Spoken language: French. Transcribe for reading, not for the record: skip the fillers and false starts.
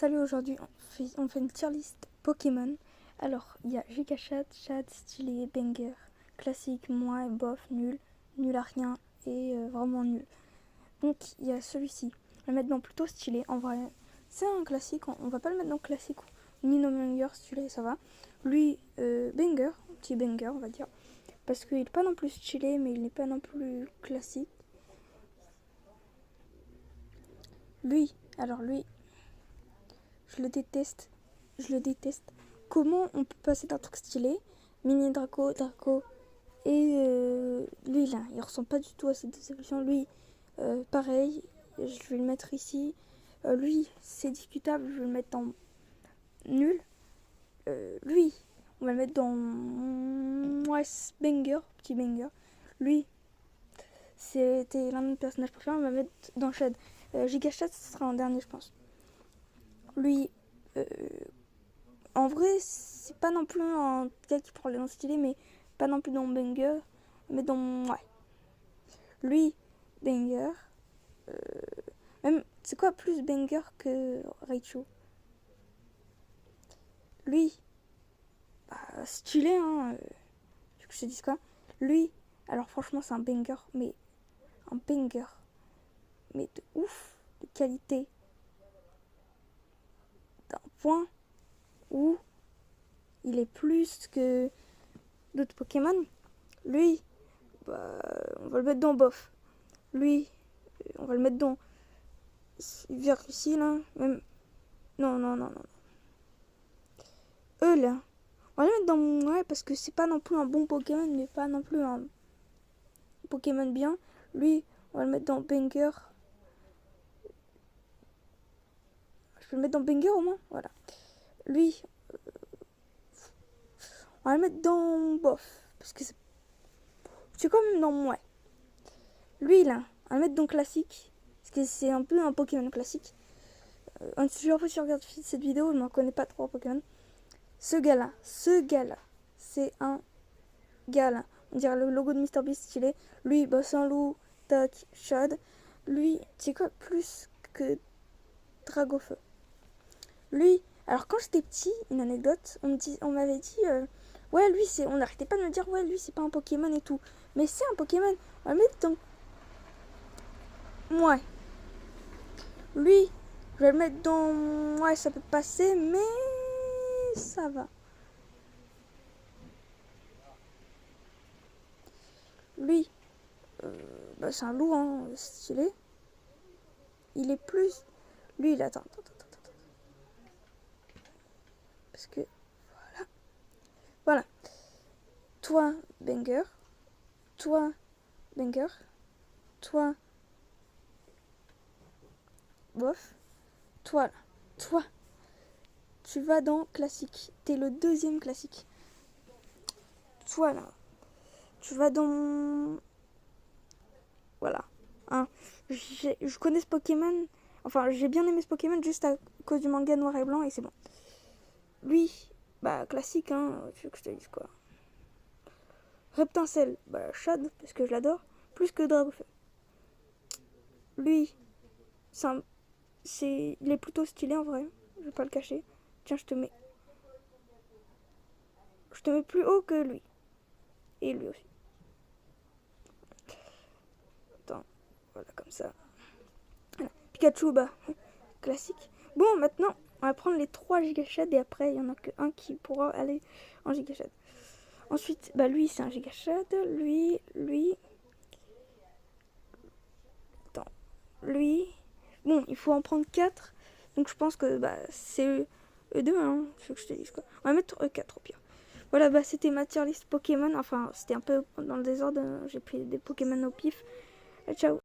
Salut, aujourd'hui on fait une tier list Pokémon. Alors, il y a Gigachad, Chad, stylé, banger, classique, moins, bof, nul, nul à rien et vraiment nul. Donc, il y a celui-ci. On va le mettre dans plutôt stylé. En vrai, c'est un classique, on va pas le mettre dans classique ni dans banger, stylé, ça va. Lui, banger, petit banger, on va dire. Parce qu'il n'est pas non plus stylé, mais il n'est pas non plus classique. Lui, je le déteste. Je le déteste. Comment on peut passer d'un truc stylé, Mini Draco, et lui là, il ressemble pas du tout à cette déception. Lui, pareil, je vais le mettre ici. Lui, c'est discutable, je vais le mettre dans nul. Lui, on va le mettre dans banger, petit banger. Lui, c'était l'un de mes personnages préférés, on va le mettre dans Shad. Gigachad, ce sera en dernier, je pense. Lui, en vrai, c'est pas non plus un gars qui prend les noms stylés, mais pas non plus dans banger, mais dans. Ouais. Lui, banger. Même, c'est quoi plus banger que Raichu? Lui, stylé, hein. Je te dis quoi? Lui, alors franchement, c'est un banger, mais un banger, mais de ouf, de qualité, d'un point où il est plus que d'autres Pokémon. Lui, on va le mettre dans bof. Lui, on va le mettre dans vers ici là. Même. Non. Eux là. On va le mettre dans. Ouais, parce que c'est pas non plus un bon Pokémon, mais pas non plus un Pokémon bien. Lui, on va le mettre dans banger. Je peux le mettre dans banger au moins. Voilà. Lui, on va le mettre dans bof. Parce que c'est quand même dans ouais. Lui là, on va le mettre dans classique. Parce que c'est un peu un Pokémon classique. Si je regarde cette vidéo, je ne connais pas trop Pokémon. Ce gars-là, c'est un gars-là. On dirait le logo de MrBeast stylé. Lui, Saint-Loup, tac, Chad. Lui, c'est quoi plus que Dragofeu. Lui, alors quand j'étais petit, une anecdote, on m'avait dit, ouais, lui, on n'arrêtait pas de me dire, ouais, lui, c'est pas un Pokémon et tout. Mais c'est un Pokémon. On va le mettre dans. Ouais. Lui, je vais le mettre dans. Ouais, ça peut passer, mais ça va. Lui, c'est un loup, hein, stylé. Il est plus. Lui, il attend. Parce que. Voilà. Toi, banger. Toi, banger. Toi, bof. Toi, là. Toi, tu vas dans classique. T'es le deuxième classique. Toi, là. Tu vas dans. Voilà. Hein. Je connais ce Pokémon. Enfin, j'ai bien aimé ce Pokémon juste à cause du manga noir et blanc et c'est bon. Lui, classique, hein. Tu veux que je te dise quoi? Reptincelle, Chad, parce que je l'adore. Plus que Dragofeu. Lui, il est plutôt stylé en vrai. Je vais pas le cacher. Tiens, je te mets plus haut que lui. Et lui aussi. Attends, voilà, comme ça. Voilà. Pikachu, classique. Bon, maintenant, on va prendre les 3 Gigachad et après, il y en a qu'un qui pourra aller en Gigachad. Ensuite, lui, c'est un Gigachad. Lui. Attends. Lui. Bon, il faut en prendre 4. Donc, je pense que c'est eux 2, hein. Faut que je te dise quoi. On va mettre E4 au pire. Voilà, c'était ma tier list Pokémon. Enfin, c'était un peu dans le désordre. J'ai pris des Pokémon au pif. Ciao.